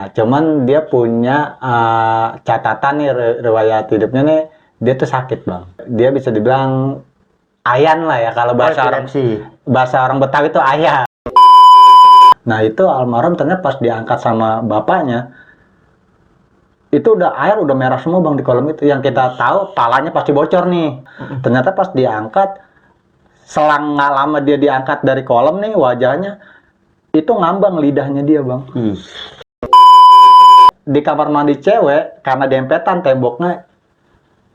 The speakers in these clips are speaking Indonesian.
Cuman dia punya catatan nih, riwayat hidupnya nih, dia tuh sakit bang. Dia bisa dibilang ayan lah ya, kalau bahasa orang Betawi itu ayan. Nah itu almarhum ternyata pas diangkat sama bapaknya, itu udah merah semua bang di kolam itu. Yang kita tahu palanya pasti bocor nih. Ternyata pas diangkat, selang nggak lama dia diangkat dari kolam nih, wajahnya itu ngambang lidahnya dia bang. Di kamar mandi cewek, karena dempetan temboknya,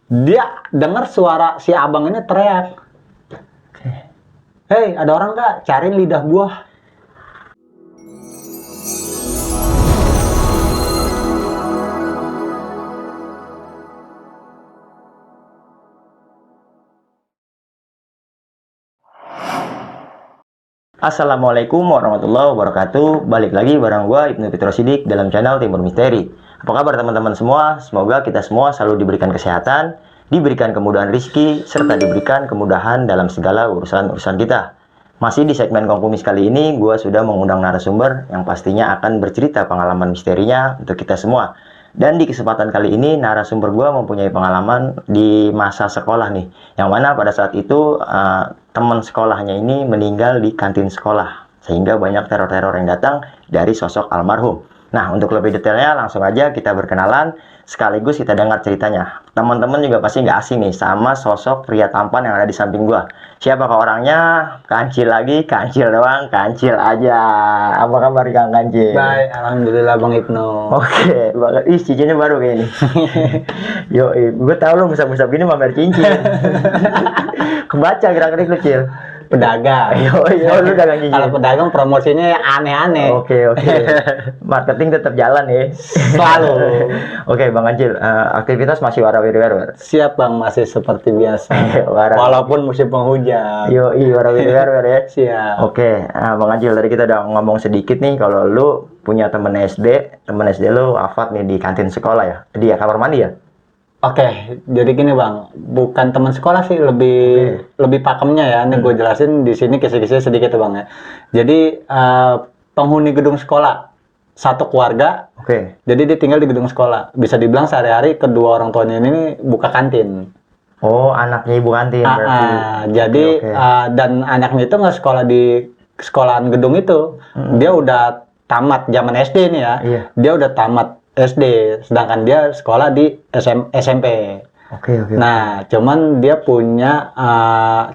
dia dengar suara si abang ini teriak, "Hei, ada orang nggak? Cariin lidah gua." Assalamualaikum warahmatullahi wabarakatuh. Balik lagi bareng gua Ibnu Fitrosidik dalam channel Timur Misteri. Apa kabar teman-teman semua? Semoga kita semua selalu diberikan kesehatan, diberikan kemudahan rizki, serta diberikan kemudahan dalam segala urusan-urusan kita. Masih di segmen Kongkumis kali ini, gua sudah mengundang narasumber yang pastinya akan bercerita pengalaman misterinya untuk kita semua. Dan di kesempatan kali ini narasumber gue mempunyai pengalaman di masa sekolah nih, yang mana pada saat itu teman sekolahnya ini meninggal di kantin sekolah, sehingga banyak teror-teror yang datang dari sosok almarhum. Nah, untuk lebih detailnya langsung aja kita berkenalan, sekaligus kita dengar ceritanya. Teman-teman juga pasti nggak asing nih sama sosok pria tampan yang ada di samping gua. Siapakah orangnya? Kancil lagi, kancil doang, kancil aja. Apa kabar Kang Kancil? Baik, alhamdulillah Bang Ibnu. Oke, banget. Ih, cincinnya baru kayak ini. Yo, gue tau lo musab-musab gini mamer cincin. Kebaca gerak-gerik kecil. Pedagang. Yo, lu dagang cincin. Kalau pedagang promosinya aneh-aneh. Oke. Marketing tetap jalan ya. Selalu. Oke, Bang Kancil, aktivitas masih warawiri-wer. Siap bang, masih seperti biasa. Walaupun musim penghujan. Yo, warawiri-wer ya. Siap. Oke, Bang Kancil, tadi kita udah ngomong sedikit nih kalau lu punya temen SD lu wafat nih di kantin sekolah ya, di kamar mandi ya. Oke, jadi gini bang, bukan teman sekolah sih, lebih pakemnya ya. Ini gue jelasin di sini kisah-kisah sedikit ya bang ya. Jadi penghuni gedung sekolah, satu keluarga. Oke. Jadi dia tinggal di gedung sekolah. Bisa dibilang sehari-hari kedua orang tuanya ini buka kantin. Oh, anaknya ibu kantin berarti. Jadi dan anaknya itu nggak sekolah di sekolahan gedung itu. Dia udah tamat zaman SD nih ya. Iya. Dia udah tamat SD, sedangkan dia sekolah di SMP. Oke. Nah, cuman dia punya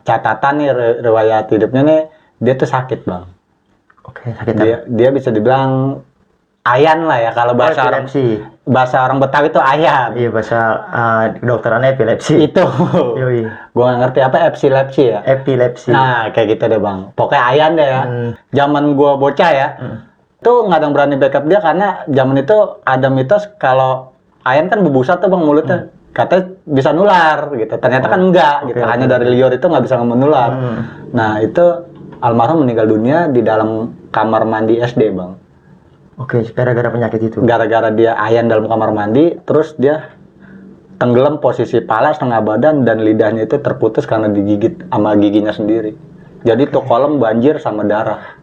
catatan nih, riwayat hidupnya nih, dia tuh sakit bang. Oke, sakit. Dia bisa dibilang ayan lah ya, kalau bahasa orang Betawi itu ayan. Iya, bahasa kedokterannya epilepsi. Itu. Yoi. Gua nggak ngerti apa epilepsi ya. Epilepsi. Nah, kayak gitu deh bang. Pokoknya ayan deh ya. Zaman gua bocah ya. Itu nggak ada yang berani backup dia, karena zaman itu ada mitos kalau ayan kan berbusa tuh bang mulutnya, katanya bisa nular gitu. Ternyata kan enggak gitu, hanya dari liur itu nggak bisa menular. Nah itu almarhum meninggal dunia di dalam kamar mandi SD bang. Oke, gara-gara penyakit itu. Gara-gara dia ayan dalam kamar mandi, terus dia tenggelam, posisi pala setengah badan dan lidahnya itu terputus karena digigit sama giginya sendiri. Jadi tuh kolam banjir sama darah.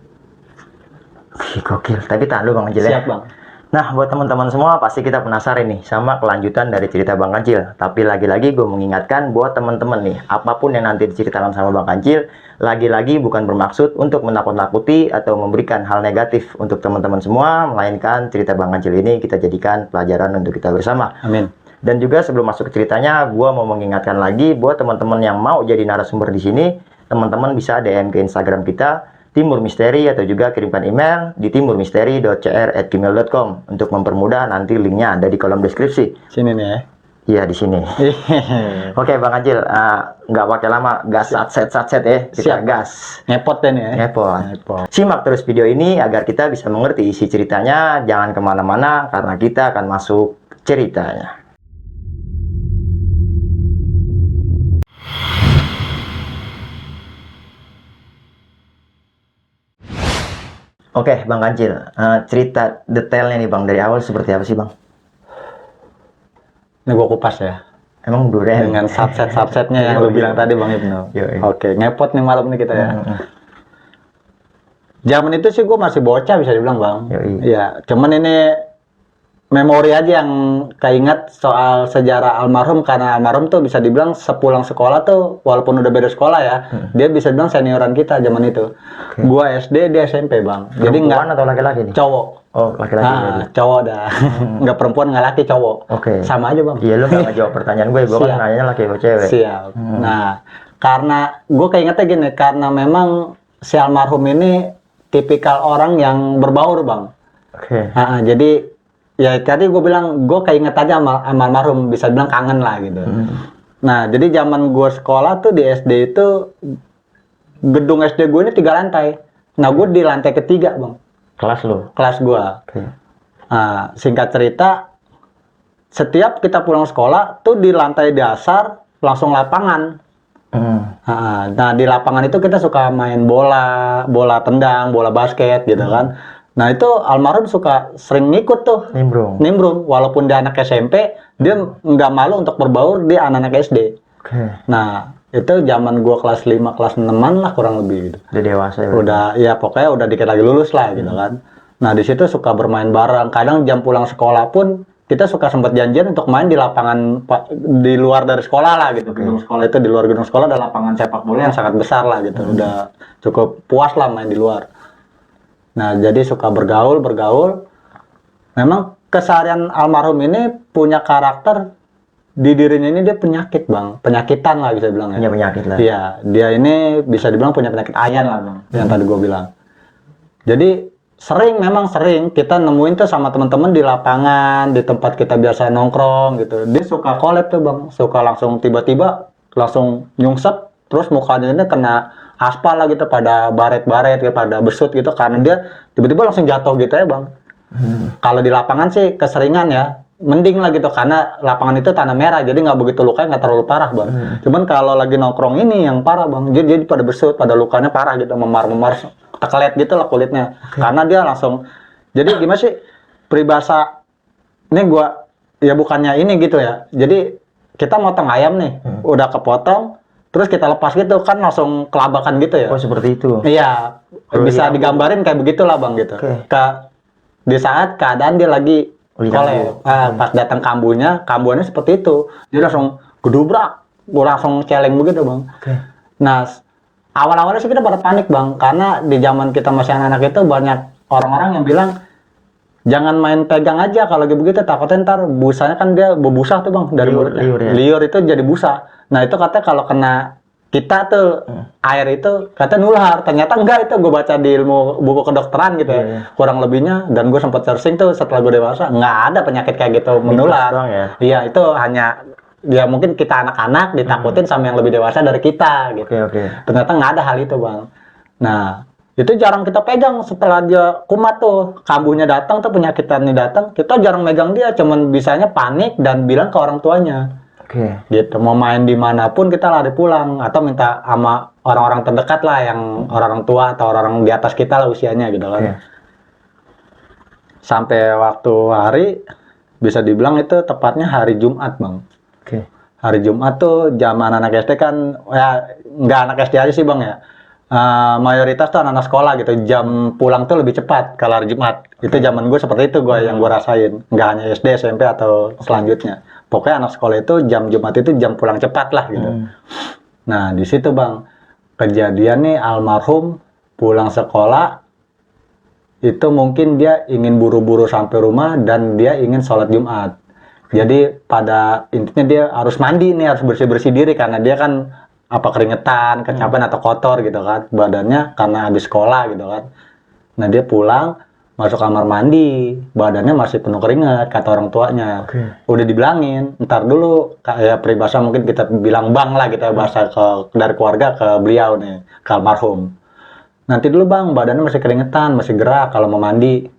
Gokil, tapi tahan dulu Bang Kancil ya. Siap bang. Nah, buat teman-teman semua pasti kita penasaran nih sama kelanjutan dari cerita Bang Kancil. Tapi lagi-lagi gue mengingatkan buat teman-teman nih, apapun yang nanti diceritakan sama Bang Kancil, lagi-lagi bukan bermaksud untuk menakut-nakuti atau memberikan hal negatif untuk teman-teman semua, melainkan cerita Bang Kancil ini kita jadikan pelajaran untuk kita bersama. Amin. Dan juga sebelum masuk ke ceritanya, gue mau mengingatkan lagi buat teman-teman yang mau jadi narasumber di sini, teman-teman bisa DM ke Instagram kita Timur Misteri, atau juga kirimkan email di timurmisteri.cr@gmail.com untuk mempermudah. Nanti linknya ada di kolom deskripsi. Sini nih ya. Iya, di sini. Oke, Bang Kancil, nggak pakai lama, gas satset ya. Kita gas. Ngepot deh nih ya. Ngepot. Simak terus video ini agar kita bisa mengerti isi ceritanya. Jangan kemana-mana karena kita akan masuk ceritanya. Oke, Bang Kancil, cerita detailnya nih Bang, dari awal seperti apa sih Bang? Ini gua kupas ya. Emang duren? Dengan subset-subsetnya yang lu bilang tadi Bang Ibnu. Oke, ngepot nih malam nih kita ya. Zaman itu sih gua masih bocah bisa dibilang Bang. Iya, cuman ini memori aja yang keinget soal sejarah almarhum, karena almarhum tuh bisa dibilang sepulang sekolah tuh walaupun udah beda sekolah ya, dia bisa dibilang senioran kita zaman itu. Gua SD, dia SMP bang. Jadi Perempuan atau laki-laki nih? cowok. Oh laki-laki. Jadi. Cowok dah. Nggak perempuan nggak laki, cowok. Sama aja bang. Iya lu nggak ngejawab pertanyaan gue kan nanya laki atau cewek. Siap. Nah karena gue keingetnya gini, karena memang si almarhum ini tipikal orang yang berbaur bang. Jadi ya tadi gue bilang, gue keinget aja sama almarhum, bisa bilang kangen lah gitu. Nah jadi zaman gue sekolah tuh di SD itu, gedung SD gue ini 3 lantai. Nah gue di lantai ketiga bang. Kelas lo? Kelas gue. Nah singkat cerita, setiap kita pulang sekolah tuh di lantai dasar langsung lapangan. Nah di lapangan itu kita suka main bola tendang, bola basket gitu kan. Nah itu almarhum suka sering ngikut tuh, nimbrung. Walaupun dia anak SMP, dia nggak malu untuk berbaur di anak-anak SD. Nah itu zaman gua kelas 5, kelas 6-an lah kurang lebih gitu. Udah dewasa ya? Udah, ya pokoknya udah dikit lagi lulus lah gitu kan. Nah di situ suka bermain bareng. Kadang jam pulang sekolah pun kita suka sempat janjian untuk main di lapangan di luar dari sekolah lah gitu. Gedung sekolah itu, di luar gedung sekolah ada lapangan sepak bola yang sangat besar lah gitu. Udah cukup puas lah main di luar. Nah, jadi suka bergaul. Memang keseharian almarhum ini punya karakter, di dirinya ini dia penyakit bang, penyakitan lah bisa bilang ya. Punya penyakit lah. Iya, dia ini bisa dibilang punya penyakit ayan lah bang, yang tadi gue bilang. Jadi memang sering kita nemuin tuh sama teman-teman di lapangan, di tempat kita biasa nongkrong gitu. Dia suka collab tuh bang, suka langsung tiba-tiba langsung nyungsep, terus mukanya ini kena aspal lah gitu, pada baret-baret gitu, pada besut gitu, karena dia tiba-tiba langsung jatuh gitu ya bang. Kalau di lapangan sih keseringan ya, mending lah gitu, karena lapangan itu tanah merah, jadi nggak begitu lukanya, nggak terlalu parah bang. Cuman kalau lagi nongkrong ini yang parah bang, jadi pada besut, pada lukanya parah gitu, memar-memar, tekelet gitu lah kulitnya. Karena dia langsung, jadi gimana sih peribahasa ini gua, ya bukannya ini gitu ya, jadi kita motong ayam nih, udah kepotong, terus kita lepas gitu kan langsung kelabakan gitu ya. Oh seperti itu? Iya, bisa digambarin kayak begitulah bang gitu. Di saat keadaan dia lagi kolek, pas datang kambuannya seperti itu, dia langsung gedubrak, langsung celeng begitu bang. Nah awal-awalnya sih kita pada panik bang, karena di zaman kita masih anak-anak itu banyak orang-orang yang bilang jangan main pegang aja kalau lagi begitu, takutnya ntar busanya kan dia berbusa tuh bang dari mulutnya. Liur itu jadi busa. Nah itu katanya kalau kena kita tuh air itu katanya nular. Ternyata enggak, itu gue baca di ilmu buku kedokteran gitu ya. Kurang lebihnya, dan gue sempat searching tuh setelah gue dewasa, nggak ada penyakit kayak gitu menular. Iya itu hanya ya mungkin kita anak-anak ditakutin sama yang lebih dewasa dari kita gitu. Ternyata nggak ada hal itu bang. Nah itu jarang kita pegang setelah dia kumat tuh, kambuhnya datang tuh, penyakitannya datang, kita jarang megang dia, cuman bisanya panik dan bilang ke orang tuanya. Gitu, mau main dimanapun kita lari pulang atau minta sama orang-orang terdekat lah, yang orang tua atau orang di atas kita lah usianya gitu kan. Sampai waktu hari, bisa dibilang itu tepatnya hari Jumat bang. Hari Jumat tuh zaman anak SD kan, ya nggak anak SD aja sih bang ya. Mayoritas tuh anak-anak sekolah gitu, jam pulang tuh lebih cepat kalau hari Jumat. Itu zaman gue seperti itu, gue yang gue rasain, nggak hanya SD, SMP atau selanjutnya. Pokoknya anak sekolah itu jam Jumat itu jam pulang cepat lah gitu. Nah di situ bang, kejadian nih almarhum pulang sekolah itu mungkin dia ingin buru-buru sampai rumah dan dia ingin sholat Jumat. Jadi pada intinya dia harus mandi nih, harus bersih-bersih diri karena dia kan apa keringetan, kecapean atau kotor gitu kan badannya karena habis sekolah gitu kan. Nah dia pulang masuk kamar mandi, badannya masih penuh keringat kata orang tuanya. Udah dibilangin, ntar dulu kayak peribahasa mungkin kita bilang bang lah kita bahasa dari keluarga ke beliau nih, ke almarhum. Nanti dulu bang, badannya masih keringetan, masih gerak kalau mau mandi.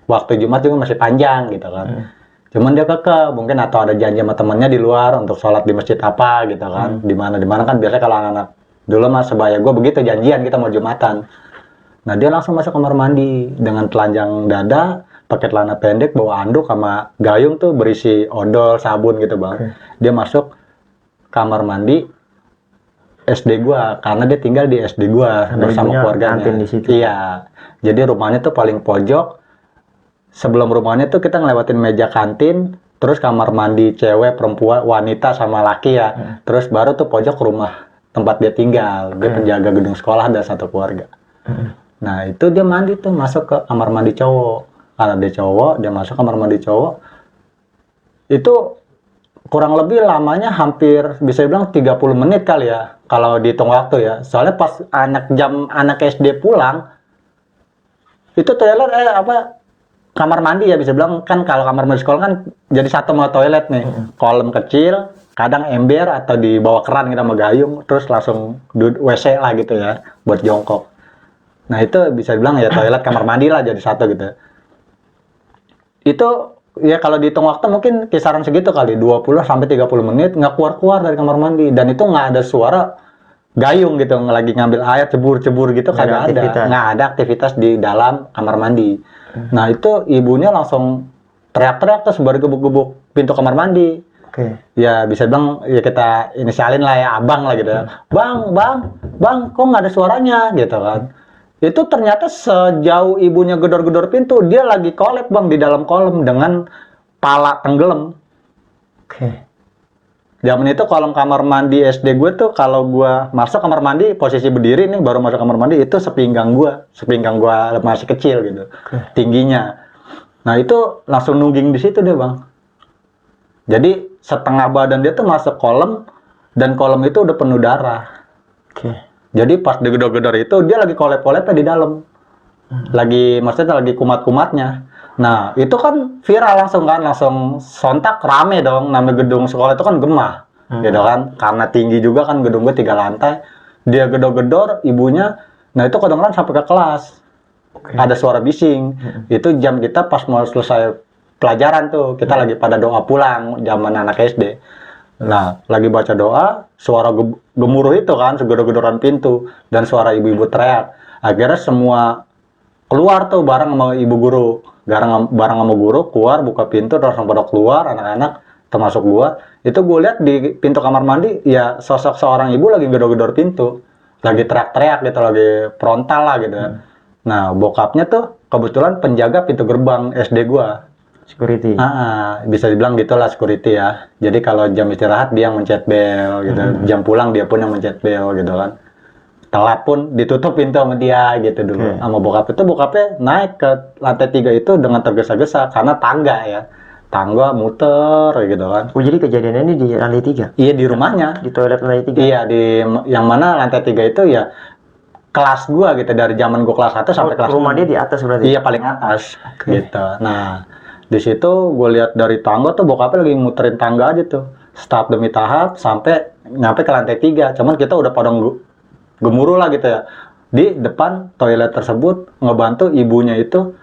Waktu Jumat juga masih panjang gitu kan. Cuman dia kekeh, mungkin atau ada janji sama temennya di luar untuk sholat di masjid apa gitu kan. Di mana kan biasanya kalau anak-anak dulu mas sebaya gue begitu janjian kita mau Jumatan. Nah dia langsung masuk kamar mandi dengan telanjang dada, pakai celana pendek, bawa anduk sama gayung tuh berisi odol, sabun gitu bang. Dia masuk kamar mandi SD gua karena dia tinggal di SD gua bersama keluarganya. Di situ. Iya, jadi rumahnya tuh paling pojok. sebelum rumahnya tuh kita ngelewatin meja kantin, terus kamar mandi cewek, perempuan, wanita sama laki ya. Terus baru tuh pojok rumah tempat dia tinggal. Dia penjaga gedung sekolah dan satu keluarga. Nah itu dia mandi tuh, masuk ke kamar mandi cowok. Karena dia cowok, dia masuk kamar mandi cowok. Itu kurang lebih lamanya hampir bisa dibilang 30 menit kali ya kalau dihitung waktu ya. Soalnya pas anak SD pulang itu toilet kamar mandi ya, bisa bilang kan kalau kamar mandi sekolah kan jadi satu sama toilet nih. Kolam kecil, kadang ember atau di bawah keran kita sama gayung, terus langsung WC lah gitu ya buat jongkok. Nah itu bisa dibilang ya toilet kamar mandi lah jadi satu gitu. Itu ya kalau dihitung waktu mungkin kisaran segitu kali, 20 sampai 30 menit nggak keluar-keluar dari kamar mandi, dan itu nggak ada suara gayung gitu lagi ngambil air cebur-cebur gitu, kagak ada, nggak ada aktivitas di dalam kamar mandi. Nah itu ibunya langsung teriak-teriak terus baru gebuk-gebuk pintu kamar mandi. Ya bisa bilang ya kita inisialin lah ya, abang lah gitu ya. Bang, kok nggak ada suaranya gitu kan. Itu ternyata sejauh ibunya gedor-gedor pintu, dia lagi collab bang di dalam kolam dengan pala tenggelam. Zaman itu kolom kamar mandi SD gue tuh, kalau gue masuk kamar mandi posisi berdiri nih, baru masuk kamar mandi itu sepinggang gue masih kecil gitu, tingginya. Nah itu langsung nungging di situ deh bang. Jadi setengah badan dia tuh masuk kolam, dan kolam itu udah penuh darah. Jadi pas digedor-gedor itu dia lagi kolep-kolepnya di dalam. Maksudnya lagi kumat-kumatnya. Nah, itu kan viral langsung sontak rame dong. Namanya gedung sekolah itu kan gemah. Gitu kan. Karena tinggi juga kan gedung gue 3 lantai. Dia gedor-gedor ibunya. Nah, itu kadang-kadang sampai ke kelas. Ada suara bising. Itu jam kita pas mau selesai pelajaran tuh. Kita lagi pada doa pulang zaman anak SD. Nah, lagi baca doa, suara gemuruh itu kan, segedor-gedoran pintu, dan suara ibu-ibu teriak. Akhirnya semua keluar tuh bareng sama ibu guru. Bareng sama guru, keluar, buka pintu, terus pada keluar, anak-anak, termasuk gua. Itu gue lihat di pintu kamar mandi, ya sosok seorang ibu lagi gedor-gedor pintu. Lagi teriak-teriak gitu, lagi frontal lah gitu. Nah, bokapnya tuh kebetulan penjaga pintu gerbang SD gua. Security. Bisa dibilang gitulah security ya. Jadi kalau jam istirahat dia yang mencet bel gitu. Jam pulang dia pun yang mencet bel gitu kan. Telat pun ditutup pintu sama dia gitu dulu. Sama bokapnya naik ke lantai 3 itu dengan tergesa-gesa karena tangga ya. Tangga muter gitu kan. Oh jadi kejadiannya ini di lantai 3? Iya di rumahnya. Di toilet lantai 3? Iya yang mana lantai 3 itu ya kelas gua gitu, dari zaman gua kelas 1 sampai kelas 6. Rumah dia di atas berarti? Iya paling atas gitu. Nah di situ gue lihat dari tangga tuh bokapnya lagi muterin tangga aja tuh, tahap demi tahap sampai nyampe ke lantai 3. Cuman kita udah pada gemuruh lah gitu ya di depan toilet tersebut, ngebantu ibunya itu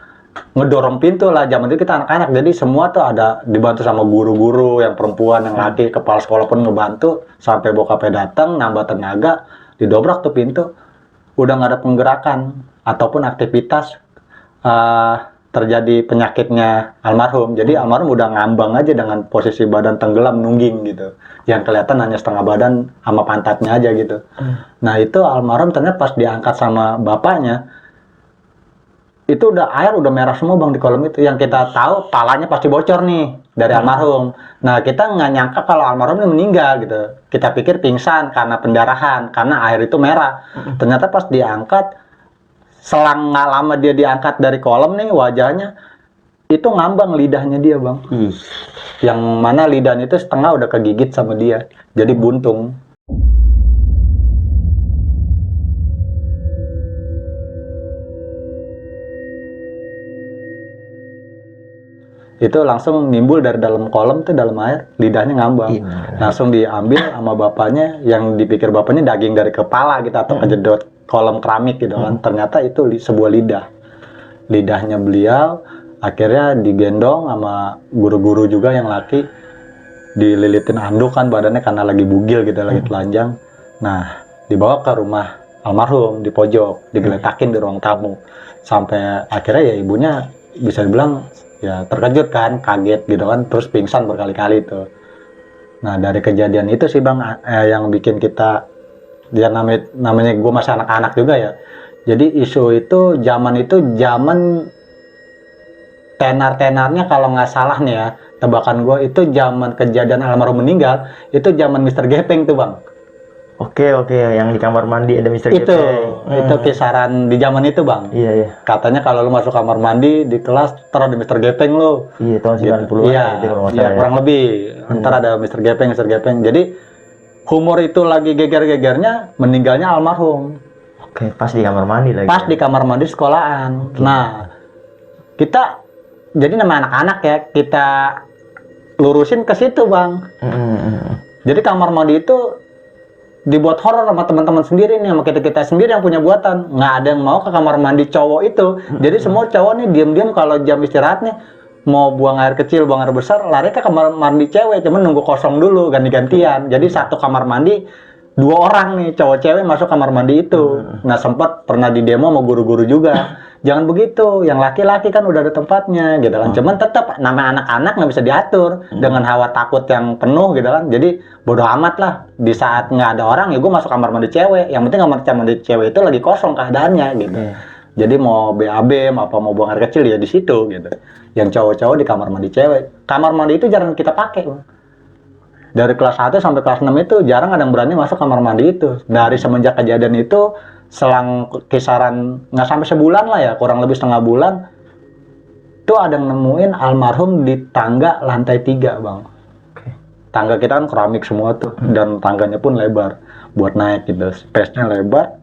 ngedorong pintu lah. Zaman itu kita anak-anak, jadi semua tuh ada dibantu sama guru-guru yang perempuan, yang laki, kepala sekolah pun ngebantu sampai bokapnya datang nambah tenaga, didobrak tuh pintu. Udah nggak ada penggerakan ataupun aktivitas terjadi penyakitnya almarhum. Jadi almarhum udah ngambang aja dengan posisi badan tenggelam nungging gitu. Yang kelihatan hanya setengah badan sama pantatnya aja gitu. Nah itu almarhum ternyata pas diangkat sama bapaknya, itu air udah merah semua bang di kolam itu. Yang kita tahu palanya pasti bocor nih dari almarhum. Nah kita nggak nyangka kalau almarhum ini meninggal gitu. Kita pikir pingsan karena pendarahan, karena air itu merah. Ternyata pas diangkat, selang nggak lama dia diangkat dari kolam nih, wajahnya itu ngambang lidahnya dia bang. Yang mana lidahnya itu setengah udah kegigit sama dia, jadi buntung. Itu langsung nimbul dari dalam kolam tuh, dalam air, lidahnya ngambang. Langsung diambil sama bapaknya, yang dipikir bapaknya daging dari kepala gitu atau kejedot kolam keramik gitu kan. Ternyata itu sebuah lidahnya beliau. Akhirnya digendong sama guru-guru juga yang laki, dililitin anduk kan badannya karena lagi bugil gitu, lagi telanjang. Nah dibawa ke rumah almarhum di pojok, digeletakin di ruang tamu, sampai akhirnya ya ibunya bisa dibilang ya terkejut kan, kaget gitu kan, terus pingsan berkali-kali itu. Nah dari kejadian itu sih bang, yang bikin kita, ya namanya gue masih anak-anak juga ya, jadi isu itu zaman tenar-tenarnya kalau nggak salah nih ya, tebakan gue itu zaman kejadian almarhum meninggal, itu zaman Mr. Gepeng tuh bang. Oke, yang di kamar mandi ada Mr. Itu, Gepeng. itu kisaran di zaman itu bang. Iya. Katanya kalau lu masuk kamar mandi di kelas, ntar ada Mr. Gepeng lu. Iya, tahun 90-an Iya, itu kalau nggak iya salah ya. kurang lebih. Ntar ada Mr. Gepeng. Jadi humor itu lagi geger-gegernya, meninggalnya almarhum. Oke, pas di kamar mandi lagi. Pas di kamar mandi sekolahan. Nah, kita jadi nama anak-anak ya, kita lurusin ke situ bang. Jadi kamar mandi itu dibuat horor sama teman-teman sendiri nih, sama kita sendiri yang punya buatan. Nggak ada yang mau ke kamar mandi cowok itu. Jadi semua cowok nih diam-diam kalau jam istirahat nih mau buang air kecil, buang air besar, lari ke kamar mandi cewek. Cuman nunggu kosong dulu, ganti-gantian. Jadi satu kamar mandi 2 orang nih, cowok cewek masuk kamar mandi itu. Nah sempat pernah di demo sama guru-guru juga. Jangan begitu, yang laki-laki kan udah ada tempatnya gitu kan. Cuman tetap nama anak-anak nggak bisa diatur dengan hawa takut yang penuh gitu kan. Jadi bodo amat lah, di saat nggak ada orang ya gue masuk kamar mandi cewek. Yang penting kamar mandi cewek itu lagi kosong keadaannya gitu. Jadi mau BAB apa mau buang air kecil ya di situ gitu. Yang cowok-cowok di kamar mandi cewek. Kamar mandi itu jarang kita pakai bang. Dari kelas 1 sampai kelas 6 itu jarang ada yang berani masuk kamar mandi itu. Dari semenjak kejadian itu selang kisaran nggak sampai sebulan lah ya, kurang lebih setengah bulan, tuh ada yang nemuin almarhum di tangga lantai 3 bang. Tangga kita kan keramik semua tuh, dan tangganya pun lebar buat naik gitu, space-nya lebar.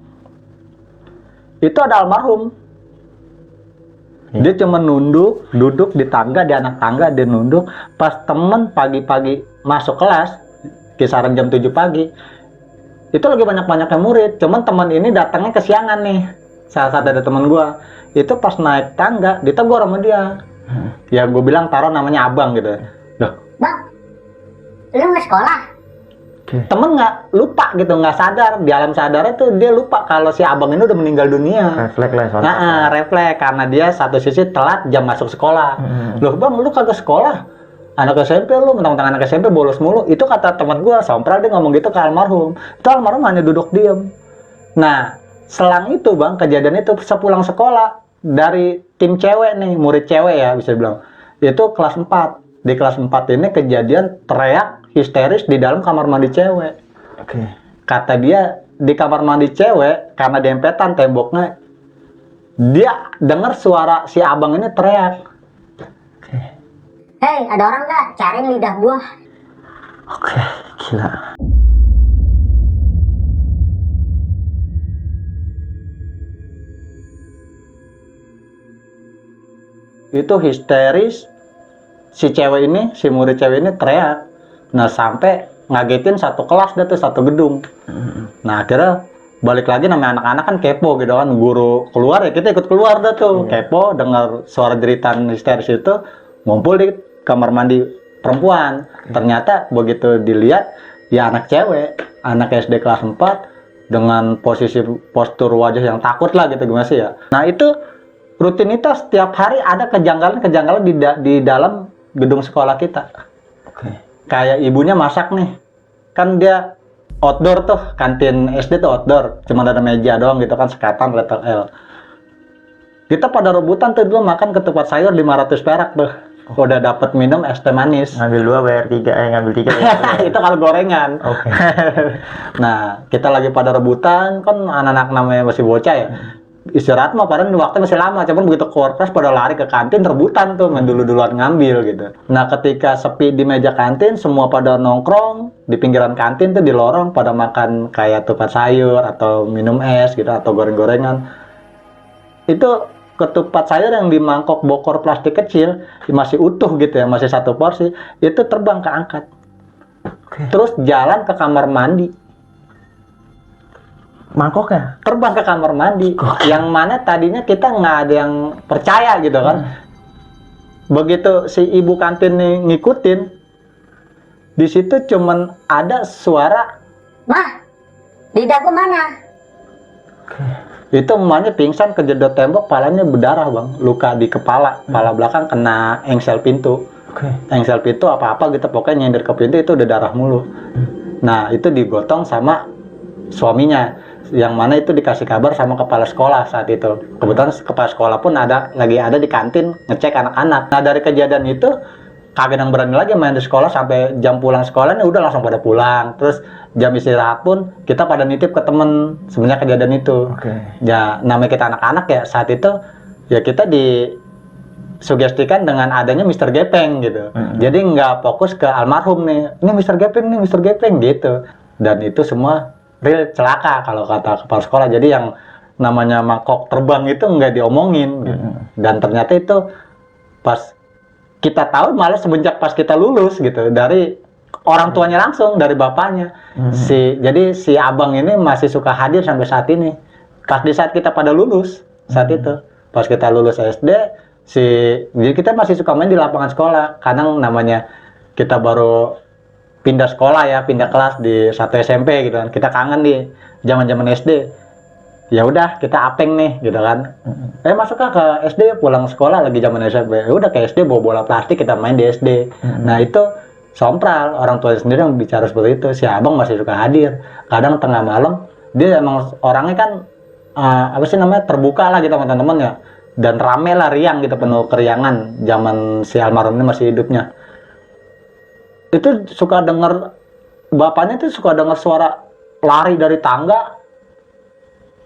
Itu ada almarhum. Dia cuma duduk di tangga, di anak tangga, dia nunduk. Pas temen pagi-pagi masuk kelas, kisaran jam 7 pagi, itu lagi banyak-banyaknya murid. Cuman teman ini datangnya kesiangan nih. Salah satu ada teman gua. Itu pas naik tangga, ditegur sama dia. Ya gue bilang taruh namanya Abang gitu. Loh, Bang, lu nggak sekolah? temen nggak lupa gitu, nggak sadar di alam sadarnya tuh dia lupa kalau si abang ini udah meninggal dunia. Refleks lah soalnya. Nah, refleks karena dia satu sisi telat jam masuk sekolah. Loh bang, lu kagak sekolah? Anak SMP lu, mentang-mentang anak SMP bolos mulu. Itu kata teman gua, sompral dia ngomong gitu ke almarhum. Itu almarhum hanya duduk diem. Nah, selang itu bang, kejadian itu sepulang sekolah dari tim cewek nih, murid cewek ya bisa dibilang. Itu kelas 4. Di kelas 4 ini kejadian teriak histeris di dalam kamar mandi cewek. Kata dia di kamar mandi cewek karena dempetan temboknya, dia dengar suara si abang ini teriak. Hei, ada orang nggak? Cariin lidah gua. Oke, gila. Itu histeris, si cewek ini, si murid cewek ini teriak. Nah sampai ngagetin satu kelas dah tuh, satu gedung. Nah akhirnya balik lagi, namanya anak-anak kan kepo gitu kan, guru keluar ya kita ikut keluar dah tuh. Kepo dengar suara jeritan histeris itu, ngumpul di kamar mandi perempuan. Ternyata begitu dilihat ya anak cewek, anak SD kelas 4 dengan posisi postur wajah yang takut lah gitu, gimana sih ya. Nah itu rutinitas setiap hari ada kejanggalan-kejanggalan di dalam gedung sekolah kita. Kayak ibunya masak nih, kan dia outdoor tuh, kantin SD tuh outdoor, cuma ada meja doang gitu kan, sekatan letter L. Kita pada rebutan tuh dulu makan ketupat sayur 500 perak tuh. Udah dapat minum es teh manis. Ngambil 2 bayar 3, ngambil 3 bayar 2. Itu kalau gorengan. Nah, kita lagi pada rebutan, kan anak-anak namanya masih bocah ya. Istirahat mah padahal waktu masih lama, cuman begitu keluar kelas pada lari ke kantin rebutan tuh, main duluan ngambil gitu. Nah ketika sepi di meja kantin, semua pada nongkrong di pinggiran kantin tuh, di lorong pada makan kayak tupat sayur atau minum es gitu atau goreng-gorengan. Itu ketupat sayur yang di mangkok bokor plastik kecil masih utuh gitu ya, masih satu porsi, itu terbang keangkat. Terus jalan ke kamar mandi. Mangkoknya Terbang ke kamar mandi, yang mana tadinya kita nggak ada yang percaya gitu kan. Begitu si ibu kantin nih ngikutin, di situ cuman ada suara, Mah, lidah gua mana? itu emaknya pingsan kejedot tembok, palanya berdarah bang, luka di kepala belakang kena engsel pintu. Engsel pintu apa-apa gitu, pokoknya nyender ke pintu itu udah darah mulu. Nah itu digotong sama suaminya. yang mana itu dikasih kabar sama kepala sekolah saat itu. Kebetulan kepala sekolah pun lagi ada di kantin ngecek anak-anak. Nah dari kejadian itu kagak yang berani lagi main di sekolah sampai jam pulang sekolah udah langsung pada pulang. Terus jam istirahat pun kita pada nitip ke temen sebenarnya kejadian itu. Ya namanya kita anak-anak ya saat itu ya kita disugestikan dengan adanya Mr. Gepeng gitu. Jadi nggak fokus ke almarhum nih. Ini Mr. Gepeng nih, Mr. Gepeng gitu. Dan itu semua real celaka kalau kata kepala sekolah. Jadi yang namanya mangkok terbang itu nggak diomongin gitu. Dan ternyata itu pas kita tahu malah semenjak pas kita lulus gitu dari orang tuanya langsung, dari bapaknya. Jadi si abang ini masih suka hadir sampai saat ini. Pas di saat kita pada lulus saat itu, pas kita lulus SD, jadi kita masih suka main di lapangan sekolah. Kadang namanya kita baru pindah sekolah ya, pindah kelas di satu SMP gitu kan. Kita kangen di zaman-zaman SD. Ya udah kita apeng nih gitu kan. Masuk ke SD, pulang sekolah lagi zaman SMP. Ya udah ke SD bawa bola plastik kita main di SD. Nah itu sompral, orang tua sendiri yang bicara seperti itu. Si abang masih suka hadir. Kadang tengah malam dia emang orangnya kan terbuka lah gitu sama teman-teman ya. Dan rame lah, riang gitu, penuh keriangan zaman si almarhum ini masih hidupnya. Itu suka denger, bapaknya tuh suka denger suara lari dari tangga,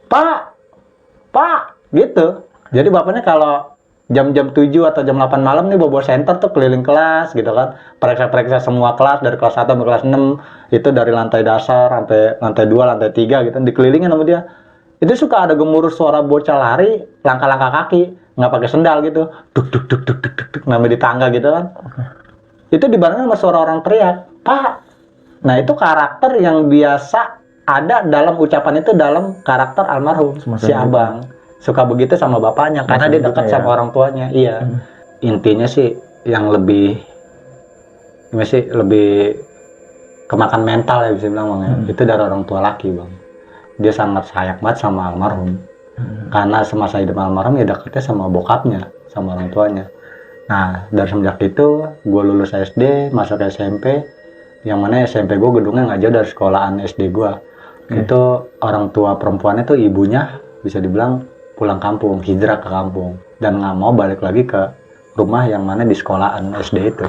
Pak, gitu. Jadi bapaknya kalau jam-jam 7 atau jam 8 malam nih bawa senter tuh keliling kelas gitu kan. Periksa-periksa semua kelas dari kelas 1 sampai kelas 6. Itu dari lantai dasar sampai lantai 2, lantai 3 gitu. Dikelilingin sama dia. Itu suka ada gemuruh suara bocah lari, langkah-langkah kaki, nggak pakai sendal gitu. Duk duk duk duk duk duk, namanya di tangga gitu kan. Itu dibarengin sama suara orang teriak, Pak. Nah itu karakter yang biasa ada dalam ucapan itu dalam karakter almarhum si abang. Suka begitu sama bapaknya karena dia dekat sama orang tuanya. Iya. Intinya sih yang lebih kemakan mental ya bisa bilang bang ya. Itu dari orang tua laki bang. Dia sangat sayang banget sama almarhum. Karena semasa hidup almarhum ya dekatnya sama bokapnya, sama orang tuanya. Nah dari semenjak itu gue lulus SD, masuk SMP. Yang mana SMP gue gedungnya nggak jauh dari sekolahan SD gue. Itu orang tua perempuannya tuh ibunya bisa dibilang pulang kampung, hijrah ke kampung dan nggak mau balik lagi ke rumah yang mana di sekolahan SD itu.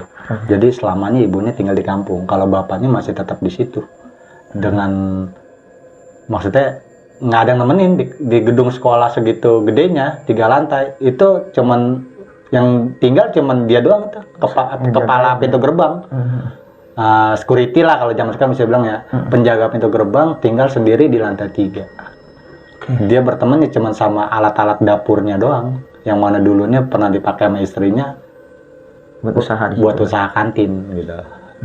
Jadi selamanya ibunya tinggal di kampung, kalau bapaknya masih tetap di situ. Dengan maksudnya nggak ada yang nemenin di gedung sekolah segitu gedenya, 3 lantai. Itu cuman yang tinggal cuman dia doang tuh, kepala pintu gerbang. Security lah kalau zaman sekarang bisa bilang ya, penjaga pintu gerbang tinggal sendiri di lantai 3. Dia berteman ya cuma sama alat-alat dapurnya doang, yang mana dulunya pernah dipakai sama istrinya buat usaha kantin gitu.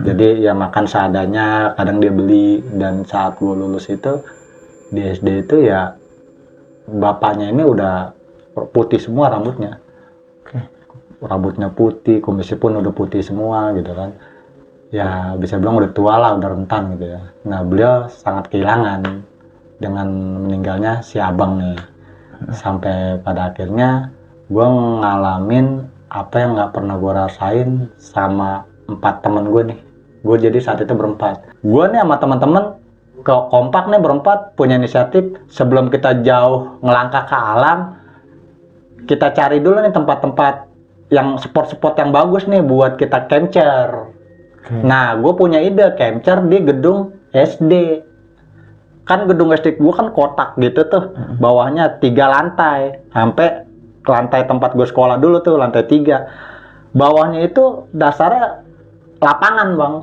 Jadi ya makan seadanya, kadang dia beli. Dan saat gue lulus itu di SD itu ya bapaknya ini udah putih semua rambutnya. Rambutnya putih, kumisnya pun udah putih semua gitu kan. Ya bisa bilang udah tua lah, udah rentan gitu ya. Nah beliau sangat kehilangan dengan meninggalnya si abang nih. Sampai pada akhirnya gue ngalamin apa yang nggak pernah gue rasain sama 4 temen gue nih. Gue jadi saat itu berempat. Gue nih sama teman-teman kompak nih berempat, punya inisiatif sebelum kita jauh ngelangkah ke alam, kita cari dulu nih tempat-tempat yang spot-spot yang bagus nih buat kita capture. Nah, gue punya ide capture di gedung SD. Kan gedung SD gue kan kotak gitu tuh, bawahnya 3 lantai, sampai ke lantai tempat gue sekolah dulu tuh, lantai 3. Bawahnya itu dasarnya lapangan bang.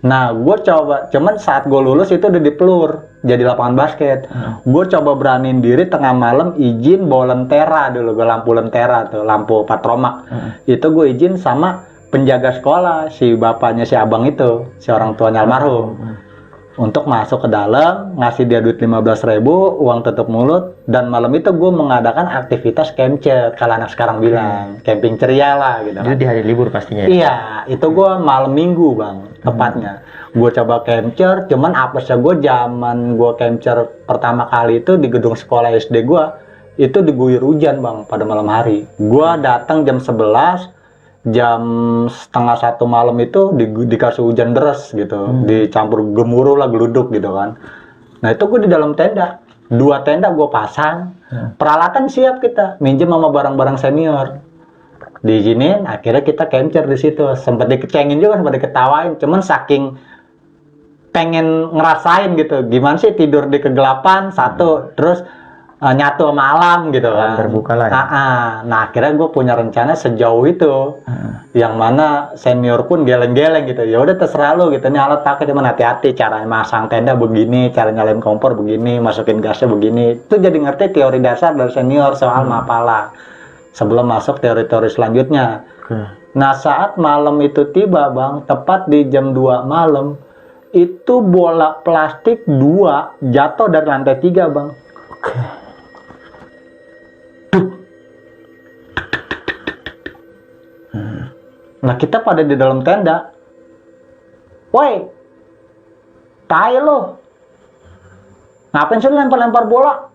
Nah, gue coba, cuman saat gue lulus itu udah dipelur jadi lapangan basket. Gue coba beraniin diri tengah malam izin bawa lentera dulu, gue lampu lentera tuh, lampu patromak. Itu gue izin sama penjaga sekolah, si bapaknya si abang itu, si orang tuanya almarhum, untuk masuk ke dalam, ngasih dia duit 15.000, uang tutup mulut. Dan malam itu gue mengadakan aktivitas capture, kalau anak sekarang bilang camping ceria lah gitu. Itu di hari libur pastinya. Iya, itu gue malam minggu bang, tepatnya. Gue coba capture, cuman apesnya gue zaman gue capture pertama kali itu di gedung sekolah SD gue, itu diguyur hujan bang pada malam hari. Gue datang jam 11, jam setengah 1 malam itu dikasih hujan deras gitu, dicampur gemuruh lah geluduk gitu kan. Nah itu gue di dalam tenda, 2 tenda gue pasang, peralatan siap kita, minjem sama barang-barang senior. Diizinin, akhirnya kita capture di situ. Sempat dikecengin juga, sempat diketawain. Cuman saking pengen ngerasain gitu, gimana sih tidur di kegelapan satu, terus nyatu sama alam gitu kan. Terbuka lah ya. Nah akhirnya gue punya rencana sejauh itu, yang mana senior pun geleng-geleng gitu. Ya udah terserah lu gitu, ini alat pakai, cuman hati-hati, cara masang tenda begini, cara nyalain kompor begini, masukin gasnya begini. Itu jadi ngerti teori dasar dari senior soal mapala sebelum masuk teori-teori selanjutnya. Nah saat malam itu tiba bang, tepat di jam 2 malam, itu bola plastik 2 jatuh dari lantai 3 bang. Nah kita pada di dalam tenda, woi, tai lo, ngapain sih lu lempar-lempar bola?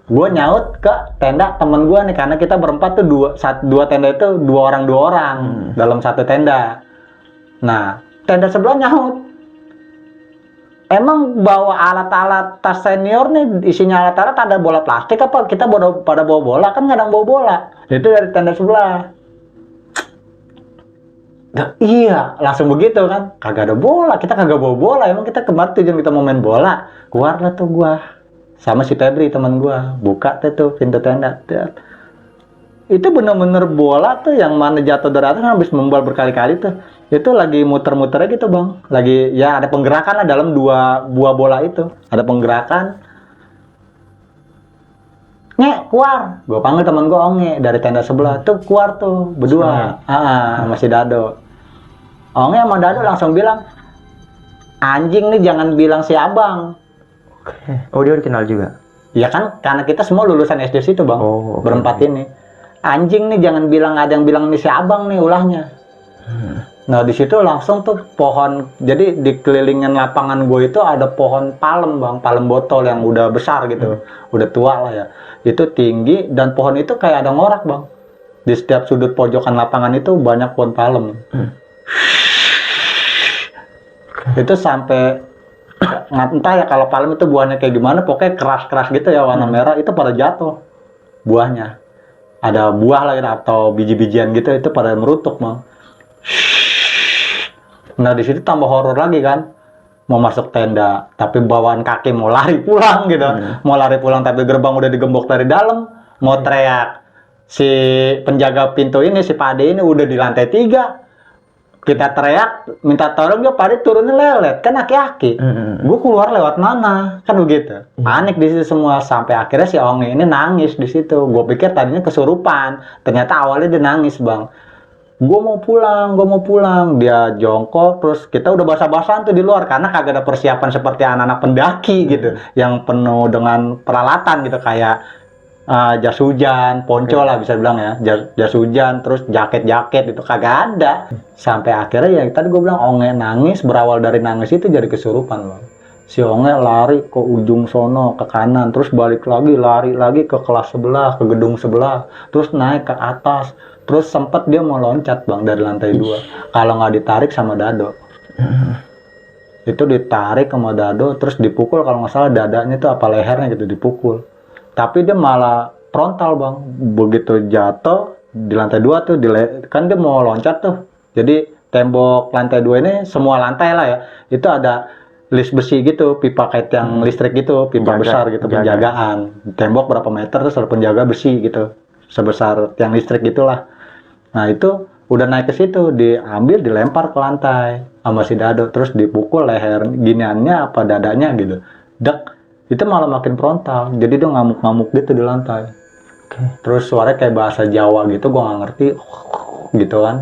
Gue nyaut ke tenda temen gue nih, karena kita berempat tuh dua tenda itu 2 orang dalam satu tenda. Nah tenda sebelah nyaut, emang bawa alat-alat tas senior nih, isinya alat-alat ada bola plastik apa? Kita pada bawa bola, kan nggak ada yang bawa bola. Itu dari tenda sebelah. Nah, iya, langsung begitu kan. Kagak ada bola, kita kagak bawa bola. Emang kita kemarin tujuan kita mau main bola. Keluar lah tuh gua sama si Febri teman gua, buka tuh pintu tenda. Itu bener-bener bola tuh yang mana jatuh dari atas, habis membal berkali-kali tuh. Itu lagi muter-muternya gitu bang. Lagi ya ada penggerakan lah dalam 2 buah bola itu. Ada penggerakan. Nge, keluar. Gue panggil teman gue Onge dari tenda sebelah. Tuh keluar tuh berdua. Masih Dado. Onge sama Dado langsung bilang, anjing nih jangan bilang si abang. Oh dia dikenal juga? Ya kan karena kita semua lulusan SD situ bang. Berempat ini. Anjing nih jangan bilang, ada yang bilang nih si abang nih ulahnya. Nah di situ langsung tuh pohon, jadi di kelilingin lapangan gue itu ada pohon palem bang, palem botol yang udah besar gitu, udah tua lah ya. Itu tinggi dan pohon itu kayak ada ngorak bang. Di setiap sudut pojokan lapangan itu banyak pohon palem. Itu sampai entah ya kalau palem itu buahnya kayak gimana, pokoknya keras-keras gitu ya warna merah, itu pada jatuh buahnya. Ada buah lagi atau biji-bijian gitu, itu pada merutuk bang. Nah di situ tambah horor lagi kan, mau masuk tenda tapi bawaan kaki mau lari pulang gitu, mau lari pulang tapi gerbang udah digembok dari dalam, mau teriak si penjaga pintu ini, si Pade ini udah di lantai 3, kita teriak minta tolong, dia Pade turunnya lelet kan aki-aki, gue keluar lewat mana kan begitu, panik di situ semua. Sampai akhirnya si Onge ini nangis di situ. Gue pikir tadinya kesurupan, ternyata awalnya dia nangis bang. Gue mau pulang. Dia jongkok, terus kita udah basah-basahan tuh di luar karena kagak ada persiapan seperti anak-anak pendaki gitu, yang penuh dengan peralatan gitu, kayak jas hujan, ponco lah bisa bilang ya, jas hujan, terus jaket itu kagak ada. Sampai akhirnya ya tadi gue bilang Onge nangis, berawal dari nangis itu jadi kesurupan bang. Si Onge lari ke ujung sono ke kanan, terus balik lagi, lari lagi ke kelas sebelah, ke gedung sebelah, terus naik ke atas. Terus sempat dia mau loncat bang dari lantai 2, kalau nggak ditarik sama Dado. Itu ditarik sama Dado, terus dipukul kalau nggak salah dadanya tuh apa lehernya gitu dipukul. Tapi dia malah frontal bang, begitu jatuh di lantai 2 tuh, kan dia mau loncat tuh. Jadi tembok lantai 2 ini semua lantai lah ya, itu ada list besi gitu, pipa kayak yang listrik gitu, pipa besar gitu, penjagaan. Tembok berapa meter terus ada penjaga besi gitu, sebesar tiang listrik gitulah. Nah itu udah naik ke situ, diambil dilempar ke lantai sama si Dado, terus dipukul leher giniannya apa dadanya gitu. Dek, itu malah makin frontal, jadi dia ngamuk-ngamuk gitu di lantai. Terus suaranya kayak bahasa Jawa gitu, gua nggak ngerti gitu kan.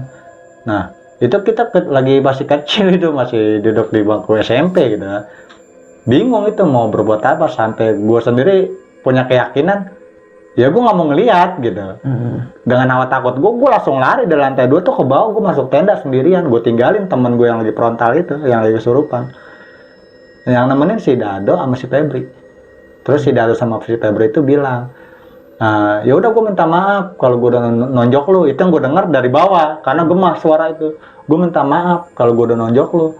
Nah itu kita lagi masih kecil itu, masih duduk di bangku SMP gitu. Bingung itu mau berbuat apa, sampai gua sendiri punya keyakinan ya gue nggak mau ngelihat gitu. Dengan awal takut gue langsung lari dari lantai 2 tuh ke bawah, gue masuk tenda sendirian, gue tinggalin temen gue yang lagi frontal itu, yang lagi kesurupan, yang nemenin si Dado sama si Febri. Terus si Dado sama si Febri itu bilang, ya udah gue minta maaf kalau gue udah nonjok lu. Itu yang gue dengar dari bawah karena gemas suara itu. Gue minta maaf kalau gue udah nonjok lu.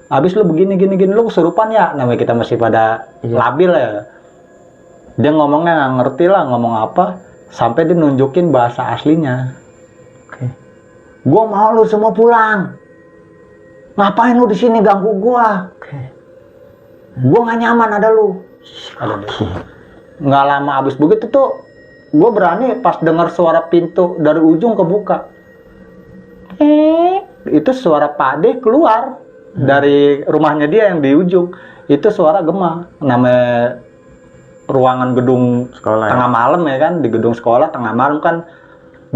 Abis lu begini gini lu kesurupan ya, namanya kita masih pada labil ya. Dia ngomongnya nggak ngerti lah ngomong apa, sampai dia nunjukin bahasa aslinya. Gua mau lu semua pulang. Ngapain lu di sini ganggu gua? Gua nggak nyaman ada lu. Nggak lama abis begitu tuh, gua berani pas dengar suara pintu dari ujung kebuka. Itu suara Pak Ade keluar dari rumahnya dia yang di ujung. Itu suara gema. Namanya ruangan gedung Sekolah, tengah malam ya kan, di gedung sekolah tengah malam kan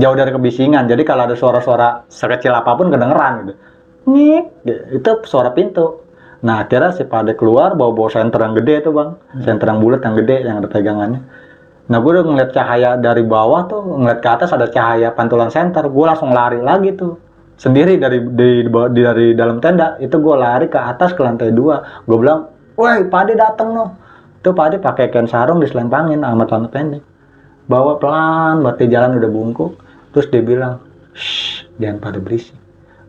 jauh dari kebisingan. Jadi kalau ada suara-suara sekecil apapun kedengeran gitu. Nyik, itu suara pintu. Nah akhirnya si Pak Ade keluar bawa senter yang gede itu bang, senter yang bulat yang gede yang ada pegangannya. Nah gue udah ngeliat cahaya dari bawah tuh, ngeliat ke atas ada cahaya pantulan senter. Gue langsung lari lagi tuh sendiri dari dalam tenda. Itu gue lari ke atas ke lantai 2. Gue bilang, woi Pak Ade dateng noh. Itu Pak Ade pakai kain sarung diselempangin sama celana pendek. Bawa pelan, berarti jalan udah bungkuk. Terus dia bilang, shh, jangan pada berisik.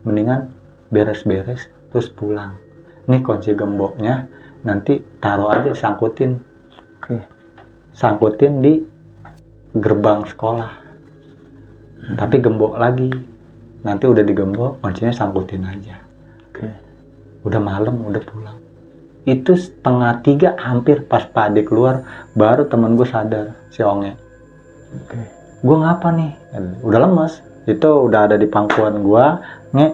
Mendingan beres-beres, terus pulang. Nih kunci gemboknya, nanti taruh aja, sangkutin. Sangkutin di gerbang sekolah. Tapi gembok lagi. Nanti udah digembok, kuncinya sangkutin aja. Udah malam, udah pulang. Itu 2:30 hampir pas Pak Ade keluar, baru temen gue sadar, si Onge. Gue ngapa nih? Udah lemes. Itu udah ada di pangkuan gue, gue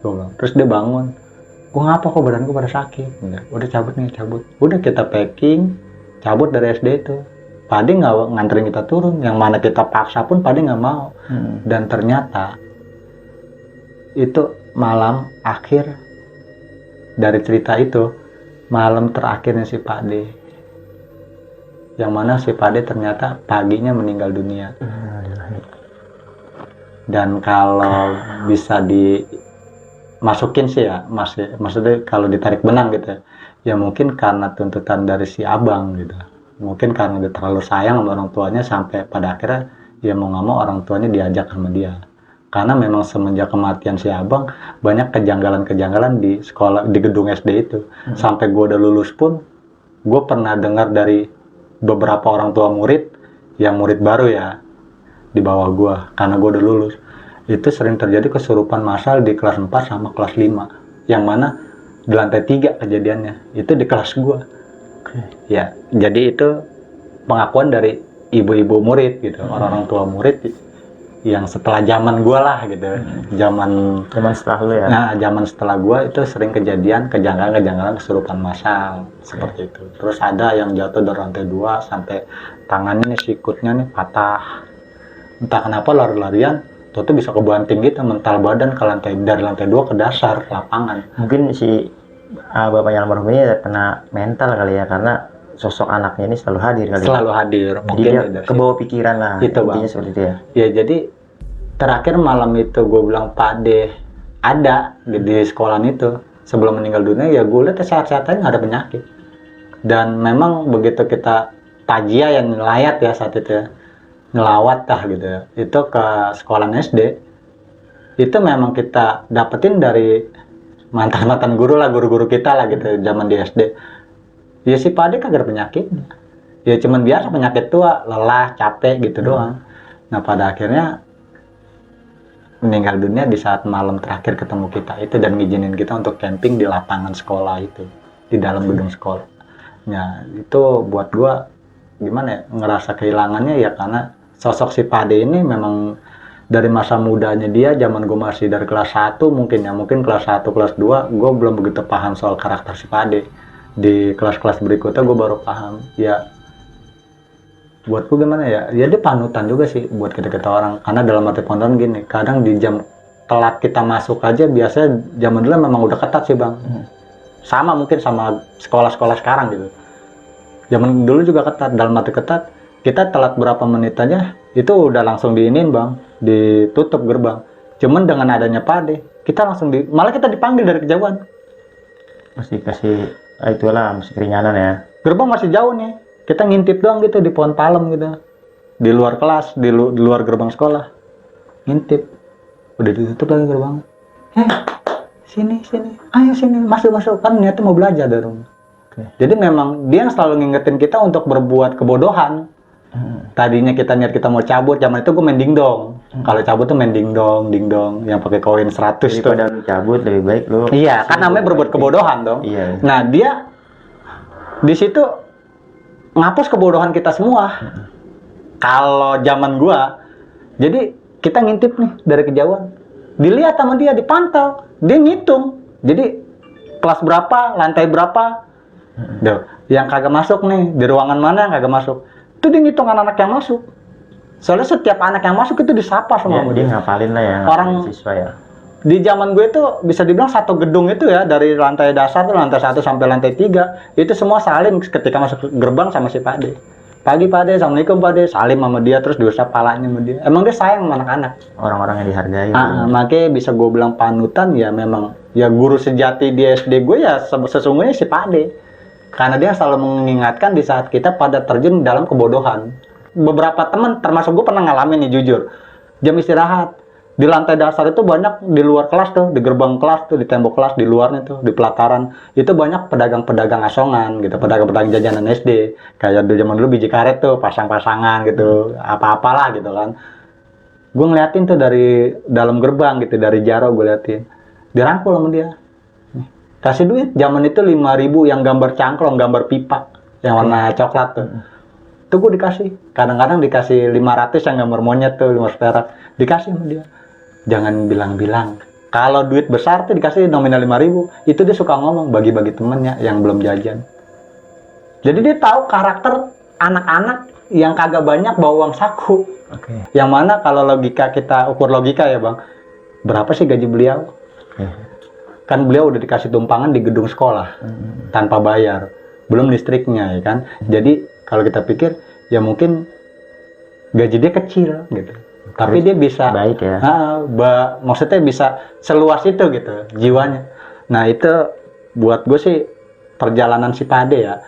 bilang. Terus dia bangun. Gue ngapa kok badan gue pada sakit? Udah cabut. Udah kita packing, cabut dari SD itu. Pak Ade nggak nganterin kita turun. Yang mana kita paksa pun Pak Ade nggak mau. Dan ternyata itu malam akhir dari cerita itu, malam terakhirnya si Pak Ade. Yang mana si Pak Ade ternyata paginya meninggal dunia. Dan kalau bisa dimasukin sih ya, maksudnya kalau ditarik benang gitu ya mungkin karena tuntutan dari si abang gitu. Mungkin karena dia terlalu sayang sama orang tuanya sampai pada akhirnya ya mau nggak mau orang tuanya diajak sama dia. Karena memang semenjak kematian si abang banyak kejanggalan-kejanggalan di sekolah, di gedung SD itu. Sampai gue udah lulus pun gue pernah dengar dari beberapa orang tua murid yang murid baru ya di bawah gue, karena gue udah lulus, itu sering terjadi kesurupan massal di kelas 4 sama kelas 5, yang mana di lantai 3 kejadiannya itu di kelas gue. Ya jadi itu pengakuan dari ibu-ibu murid gitu, orang-orang tua murid yang setelah zaman gue lah gitu, zaman setelah lu ya. Nah zaman setelah gue itu sering kejadian kejanggalan kesurupan massal seperti itu. Terus ada yang jatuh dari lantai 2 sampai tangannya nih, sikutnya nih patah. Entah kenapa lari-larian tuh bisa kebanting gitu, mental badan ke lantai, dari lantai 2 ke dasar lapangan. Mungkin si bapaknya almarhum ini kena mental kali ya, karena sosok anaknya ini selalu hadir kali. Selalu hadir. Mungkin dia kebawa pikiran lah. Itu bang. Seperti itu ya. Ya jadi terakhir malam itu gue bilang Pak Ade ada di sekolahan itu sebelum meninggal dunia, ya gue lihat sehat-sehat aja, nggak ada penyakit. Dan memang begitu kita tajia yang ngelayat ya saat itu ya, ngelawat dah gitu ya, itu ke sekolah SD, itu memang kita dapetin dari mantan guru lah, guru-guru kita lah gitu zaman di SD. Ya si Pak Ade kagak ada penyakitnya, ya cuman biasa penyakit tua, lelah, capek gitu doang. Nah pada akhirnya meninggal dunia di saat malam terakhir ketemu kita itu, dan ngizinin kita untuk camping di lapangan sekolah itu, di dalam gedung sekolah. Ya itu buat gua gimana ya, ngerasa kehilangannya ya, karena sosok si Pak Ade ini memang dari masa mudanya dia, zaman gue masih dari kelas 1 mungkin ya, mungkin kelas 1, kelas 2 gue belum begitu paham soal karakter si Pak Ade. Di kelas-kelas berikutnya gue baru paham. Ya buat gue gimana ya, ya dia panutan juga sih buat kita orang, karena dalam arti panutan gini, kadang di jam telat kita masuk aja, biasanya zaman dulu memang udah ketat sih bang. Sama mungkin sama sekolah-sekolah sekarang gitu, zaman dulu juga ketat, dalam arti ketat, kita telat berapa menit aja itu udah langsung diinin bang, ditutup gerbang. Cuman dengan adanya Pak Ade, kita langsung malah kita dipanggil dari kejauhan. Masih kasih itulah, masih keringanan ya. Gerbang masih jauh nih, kita ngintip doang gitu di pohon palem gitu, di luar kelas, di luar gerbang sekolah, ngintip. Udah ditutup lagi gerbang. sini, ayo sini, masuk. Kan niatnya mau belajar dari rumah. Jadi memang dia yang selalu ngingetin kita untuk berbuat kebodohan. Tadinya kita niat kita mau cabut, zaman itu gue main dingdong. Kalau cabut tuh main dingdong, yang pakai koin 100 tuh. Daripada lu cabut lebih baik lu. Iya, kan namanya berbuat kebodohan dong. Iya. Nah, dia di situ ngapus kebodohan kita semua. Kalau zaman gua, jadi kita ngintip nih dari kejauhan. Dilihat sama dia, dipantau, dia ngitung. Jadi kelas berapa, lantai berapa. Duh, yang kagak masuk nih, di ruangan mana yang kagak masuk. Itu dia ngitung anak-anak yang masuk. Soalnya setiap anak yang masuk itu disapa sama dia ngapalin lah ya. Orang siswa ya. Di zaman gue itu bisa dibilang satu gedung itu ya, dari lantai dasar tuh lantai 1 sampai lantai 3 itu semua salim ketika masuk gerbang sama si Pak De. Pagi Pak De, assalamualaikum Pak De, salim sama dia terus diusap palanya sama dia. Emang dia sayang sama anak-anak. Orang-orang yang dihargai. Makanya bisa gue bilang panutan ya memang ya guru sejati di SD gue ya sesungguhnya si Pak De. Karena dia selalu mengingatkan di saat kita pada terjun dalam kebodohan. Beberapa teman, termasuk gue pernah ngalamin nih jujur. Jam istirahat, di lantai dasar itu banyak di luar kelas tuh, di gerbang kelas tuh, di tembok kelas, di luarnya tuh, di pelataran. Itu banyak pedagang-pedagang asongan gitu, pedagang-pedagang jajanan SD. Kayak di zaman dulu biji karet tuh, pasang-pasangan gitu, apa-apalah gitu kan. Gue ngeliatin tuh dari dalam gerbang gitu, dari jaro gue liatin. Dirangkul sama dia. Kasih duit, zaman itu 5.000 yang gambar cangklong, gambar pipa yang warna coklat tuh. Itu gue dikasih, kadang-kadang dikasih 500 yang gambar monyet tuh, 500 perak. Dikasih sama dia. Jangan bilang-bilang. Kalau duit besar tuh dikasih nominal 5.000, itu dia suka ngomong bagi-bagi temennya yang belum jajan. Jadi dia tahu karakter anak-anak yang kagak banyak bawa uang saku. Yang mana kalau logika kita, ukur logika ya bang, berapa sih gaji beliau? Kan beliau udah dikasih tumpangan di gedung sekolah tanpa bayar, belum listriknya ya kan. Jadi kalau kita pikir ya mungkin gaji dia kecil gitu, tapi dia bisa baik ya. Maksudnya bisa seluas itu gitu jiwanya. Nah itu buat gue sih perjalanan si Pade ya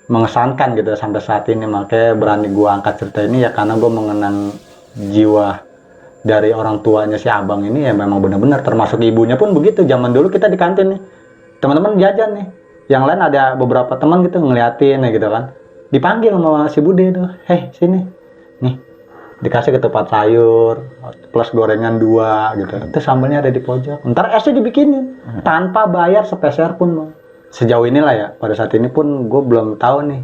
mengesankan gitu sampai saat ini. Makanya berani gue angkat cerita ini ya karena gue mengenang jiwa dari orang tuanya si abang ini ya memang benar-benar, termasuk ibunya pun begitu. Zaman dulu kita di kantin nih, teman-teman jajan nih, yang lain ada beberapa teman gitu ngeliatin ya gitu kan, dipanggil sama si Bude itu, hei sini, nih dikasih ketupat sayur plus gorengan 2 gitu, itu sambalnya ada di pojok, ntar esnya dibikinin tanpa bayar sepeser pun bang. Sejauh inilah ya, pada saat ini pun gue belum tahu nih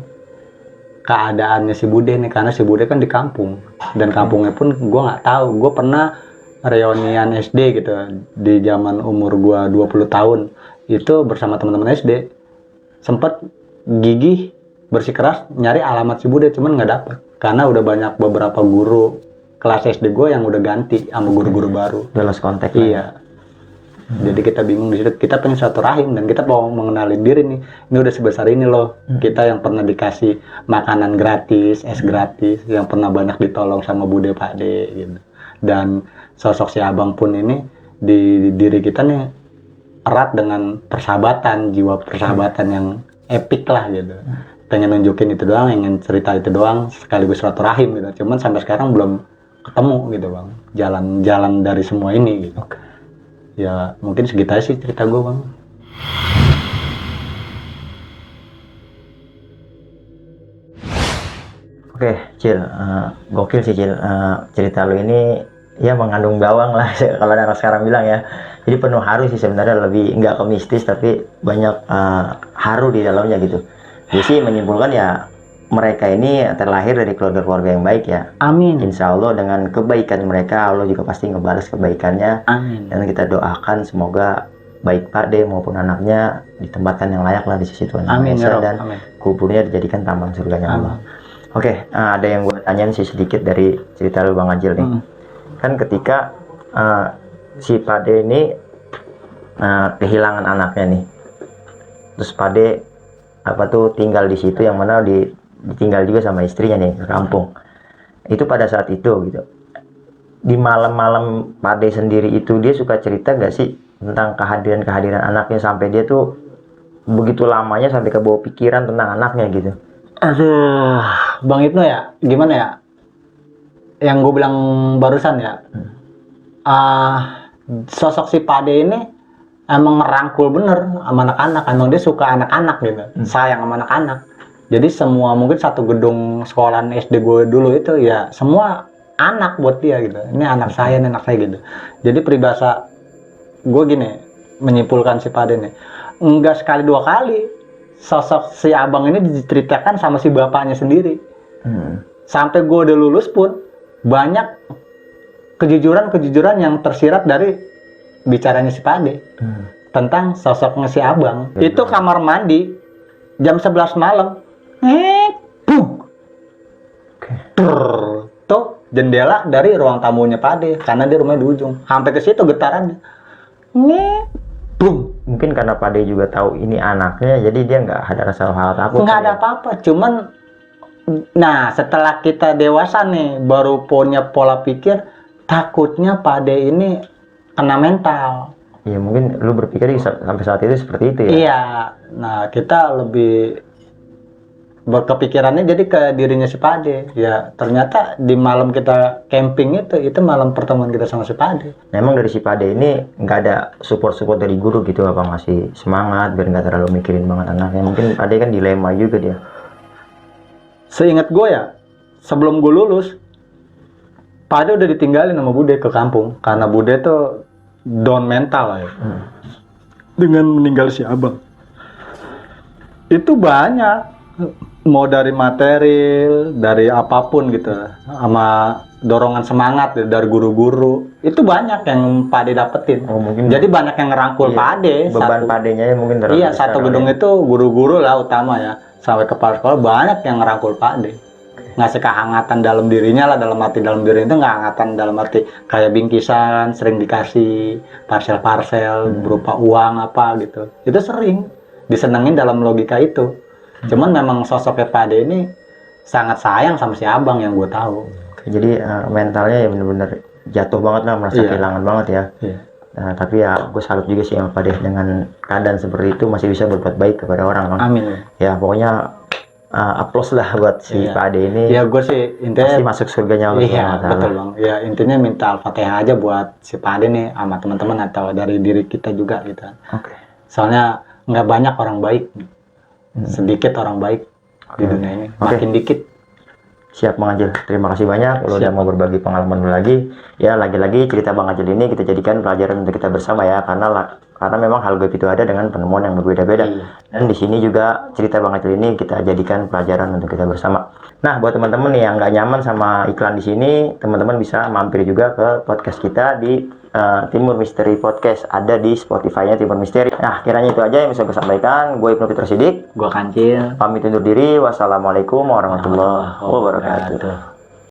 keadaannya si Bude nih, karena si Bude kan di kampung dan kampungnya pun gue nggak tahu. Gue pernah reunian SD gitu di zaman umur gue 20 tahun itu bersama teman-teman SD, sempet gigih bersikeras nyari alamat si Bude, cuman nggak dapet karena udah banyak beberapa guru kelas SD gue yang udah ganti sama guru-guru baru. Udah lost contact. Iya. Jadi kita bingung di situ, kita pengen satu rahim dan kita mau mengenalin diri nih. Ini udah sebesar ini loh. Kita yang pernah dikasih makanan gratis, es gratis, yang pernah banyak ditolong sama Bude Pak De gitu. Dan sosok si abang pun ini di diri kita nih erat dengan persahabatan, jiwa persahabatan yang epik lah gitu. Pengen nunjukin itu doang, ingin cerita itu doang, sekaligus silaturahim gitu. Cuman sampai sekarang belum ketemu gitu bang, jalan-jalan dari semua ini gitu. Ya mungkin segitu aja sih cerita gue bang. Oke, Cil, gokil sih Cil, cerita lu ini ya mengandung bawang lah kalau anak sekarang bilang ya. Jadi penuh haru sih sebenarnya, lebih nggak ke mistis tapi banyak haru di dalamnya gitu. Jadi sih menyimpulkan ya mereka ini terlahir dari keluarga-keluarga yang baik ya. Amin. Insya Allah dengan kebaikan mereka Allah juga pasti ngebalas kebaikannya. Amin. Dan kita doakan semoga baik Pak De maupun anaknya ditempatkan yang layak lah di sisi Tuhan Amin, Yesus, ya dan amin. kuburnya dijadikan taman surganya Allah. Oke, ada yang gue tanyain sih sedikit dari cerita lu Bang Ajil nih. Kan ketika si Pak De ini kehilangan anaknya nih, terus Pak De tinggal di situ, yang mana ditinggal juga sama istrinya nih ke kampung. Itu pada saat itu gitu, di malam-malam Pak De sendiri itu dia suka cerita gak sih tentang kehadiran anaknya, sampai dia tuh begitu lamanya sampai ke bawah pikiran tentang anaknya gitu. Aduh, Bang Ibnu ya, gimana ya? Yang gue bilang barusan ya, sosok si Pak De ini emang ngerangkul bener sama anak-anak. Emang dia suka anak-anak gitu, sayang sama anak-anak. Jadi semua mungkin satu gedung sekolahan SD gue dulu itu ya semua anak buat dia gitu. Ini anak saya, ini anak saya gitu. Jadi peribahasa gue gini, menyimpulkan si Pade nih, enggak sekali dua kali sosok si abang ini diceritakan sama si bapaknya sendiri. Sampai gue udah lulus pun banyak kejujuran yang tersirat dari bicaranya si Pade tentang sosoknya si abang. Itu kamar mandi jam 11 malam, tuh jendela dari ruang tamunya Pade karena dia rumahnya di ujung, sampai ke situ getarannya. Mungkin karena Pade juga tahu ini anaknya, jadi dia nggak ada rasa hal takut. Nggak ada apa-apa, cuman nah setelah kita dewasa nih baru punya pola pikir takutnya Pade ini kena mental. Iya, mungkin lu berpikir sampai saat itu seperti itu ya. Iya, nah kita lebih berkepikirannya jadi ke dirinya si Pade. Ya ternyata di malam kita camping itu malam pertemuan kita sama si Pade. Nah, emang dari si Pade ini nggak ada support dari guru gitu, apa ngasih semangat biar nggak terlalu mikirin banget anaknya? Mungkin Pade kan dilema juga dia. Seingat gue ya, sebelum gue lulus, Pade udah ditinggalin sama Bude ke kampung karena Bude tuh down mental lah ya. Dengan meninggal si abang. Itu banyak, mau dari material, dari apapun gitu, sama dorongan semangat dari guru-guru, itu banyak yang Pade dapetin. Oh, mungkin jadi banyak yang ngerangkul Pade. Beban Padenya ya mungkin terlalu Iya, besar satu gedung ya. itu guru-guru lah utama ya, sampai kepala sekolah banyak yang ngerangkul Pade, ngasih kehangatan dalam dirinya lah, dalam diri itu nggak hangatan dalam arti kayak bingkisan, sering dikasih parcel-parcel berupa uang apa gitu, itu sering disenengin dalam logika itu. Cuman memang sosoknya Pade ini sangat sayang sama si abang yang gue tahu. Jadi mentalnya ya bener-bener jatuh banget lah, merasa kehilangan banget ya. Nah, tapi ya gue salut juga sih sama Pade dengan keadaan seperti itu masih bisa berbuat baik kepada orang. Amin. Ya pokoknya applause lah buat si Pade ini. Ya gue sih intinya pasti masuk surganya Allah. Iya betul bang. Ya intinya minta Al-Fatihah aja buat si Pade nih sama teman-teman atau dari diri kita juga gitu. Oke. Soalnya nggak banyak orang baik, sedikit orang baik di dunia ini, makin dikit. Siap Bang Ajil, terima kasih banyak lo udah mau berbagi pengalaman lo lagi. Ya lagi-lagi cerita Bang Ajil ini kita jadikan pelajaran untuk kita bersama ya, karena memang hal gaib itu ada dengan penemuan yang berbeda-beda. Dan di sini juga cerita Bang Ajil ini kita jadikan pelajaran untuk kita bersama. Nah, buat teman-teman yang nggak nyaman sama iklan di sini, teman-teman bisa mampir juga ke podcast kita di Timur Misteri Podcast, ada di Spotify-nya Timur Misteri. Nah, kiranya itu aja yang bisa gue sampaikan. Gue Ibnu Fitro Sidik, Gue Kancil. pamit undur diri. Wassalamualaikum warahmatullahi wabarakatuh.